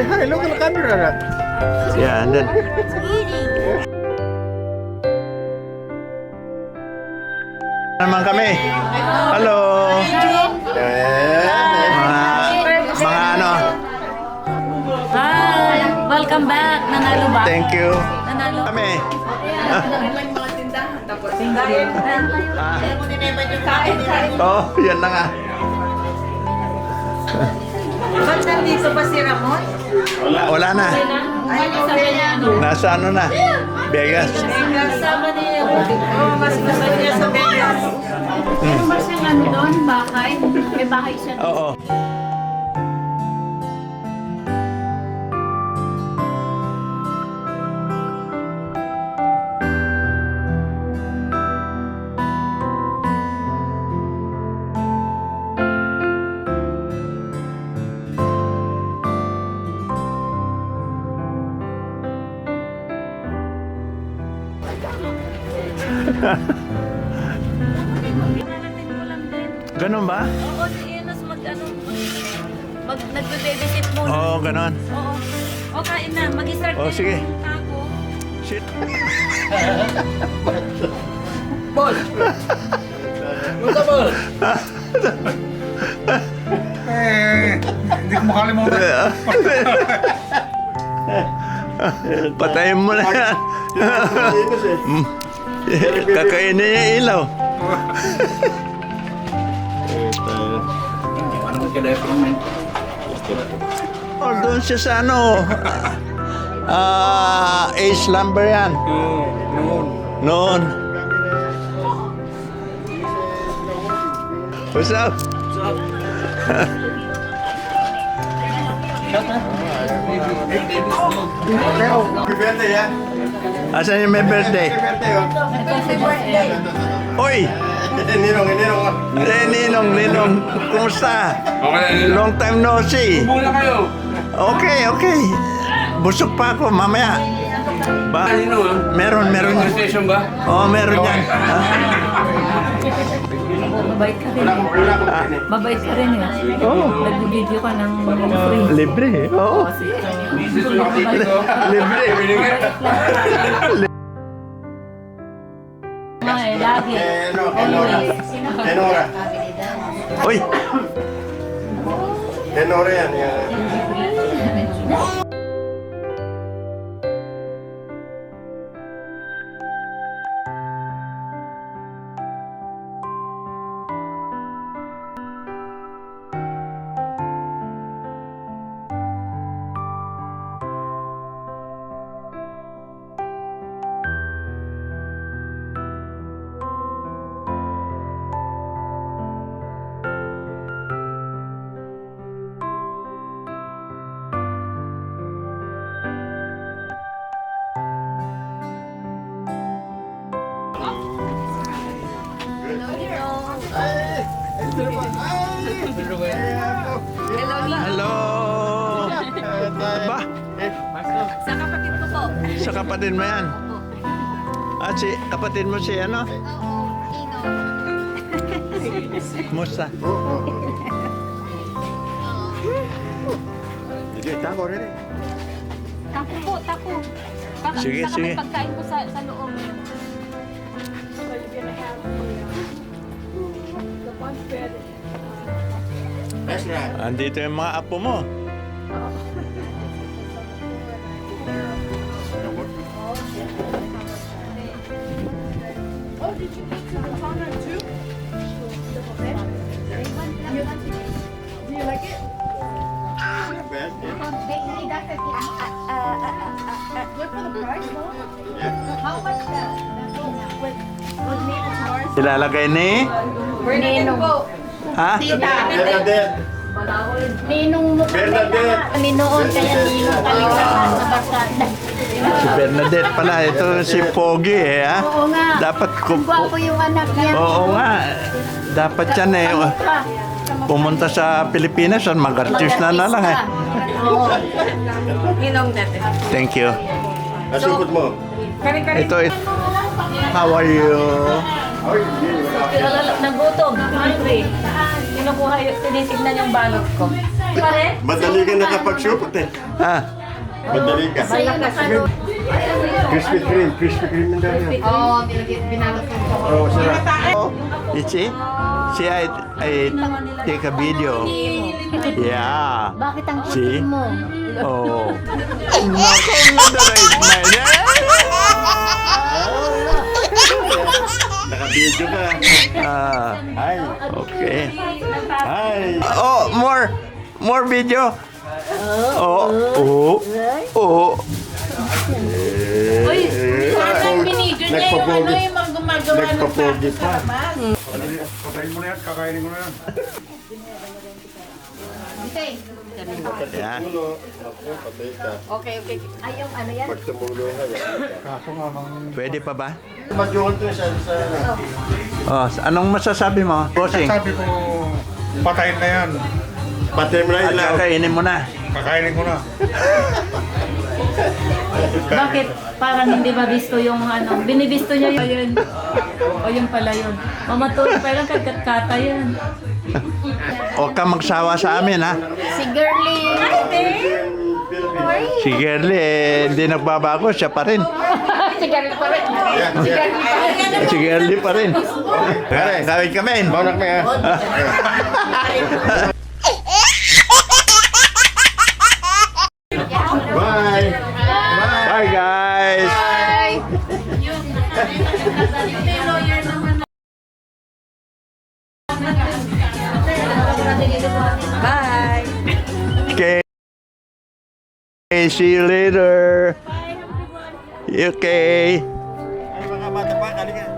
Say hi. Look at the camera. Yeah, and then... naman kami. Hello. Mga ano. Hi! Welcome back! Nanalo ba? Thank you. Nanalo. Kami. Oh, yan na nga. Ba't nandito ba si Ramon? Wala na. Ay, kasama niya ano? Nasa ano na? Vegas. Kasama niya. Oo, mas kasama niya sa Vegas. Meron ba siyang ano doon? Bahay? May bahay siya doon. Oo. Pinarating ko lang din. Ganun ba? Oo, si Enos nagbe-babysit muna. Oo, ganun. Oo. O, kain na. Mag-start Oh, na sige. yung taco. Shit. Ball. What's up, ball? Hindi ko makalimutan. Patayin mo na yan. Kakainin niya yung ilaw. Oh, doon siya sa ano. Ace Lumber yan. Noon. What's up? Happy birthday, ya. Asan yung may birthday? Oy! Ninong. Ninong. Kumusta? Long time no see. Muna kayo. Okay. Busog pa ako mamaya. Ba? Meron yan. Station ba? Oo, meron yan. Mabait ka rin. Mabait ka rin eh. Oo. Nag-video ka ng free. Libre eh. Oo. Libre. Ay, lagi. Enora. Uy! Enora yan. Hello! Ba? Sa kapatid ko po. Sa kapatid mo yan? At si kapatid mo si ano? Kumusta? Tago rin. Tako po, tako. Sige. Pagkain ko sa loob. Andito yung mga apo mo. Ilalagay ni? Ninong. Ha? Bernadette. Ninong mo Bernadette. Ninoon kaya ninong kalikasan sa barkada. Si Bernadette pala. Ito si Pogi eh ha? Oo nga. Dapat Ang gwapo yung anak niya. Oo nga. Dapat yan eh. Pumunta sa Pilipinas at mag-artist na lang eh. Oo. Ninong natin. Thank you. Nasipot mo. Ito. How are you? Nagutom. Hungry. Kinukuha yung tinitignan yung balot ko. pa rin? Madali ka nakapag-shoot eh. Ha? Madali ka. Sa'yo nakalo. Krispy Kreme yung dami. Oo, binalot ko. Oo, sarap. You see? See, I take a video. Yeah. Bakit ang See? kutin mo? Oh. Nako, na-drive man. Naka-video ka. Ah, Hi. okay. Hi. Oh, more video. Oh. Uy, parang binidyo niya yung ano yung mga gumagawa ng Nagpapogi pa. Patayin mo na yan, kakainin mo na yan. Yan. Tulo. Ako, patay ka. Okay. Ay, yung ano yan? Pag tumulo ka. Kaso nga mang... Pwede pa ba? Mag-yun to sa... Oh, anong masasabi mo, bossing? Sabi ko, patayin na yan. Patay mo na At ilaw. kakainin mo na. Kakainin ko na. Bakit parang hindi ba bisto yung ano? Binibisto niya yun. O yun pala yun. Mamatulog pa lang kagkat-kata yun. Huwag ka magsawa sa amin, ha? Si Girly. Si Girly, hindi nagbabago. Siya pa rin. Si Girly pa rin. Si Girly pa rin. Kawin kami. Baunak na yan. Bye. Bye, guys. Bye. Okay. See you later. Okay. Ay, mga bata pa, halika.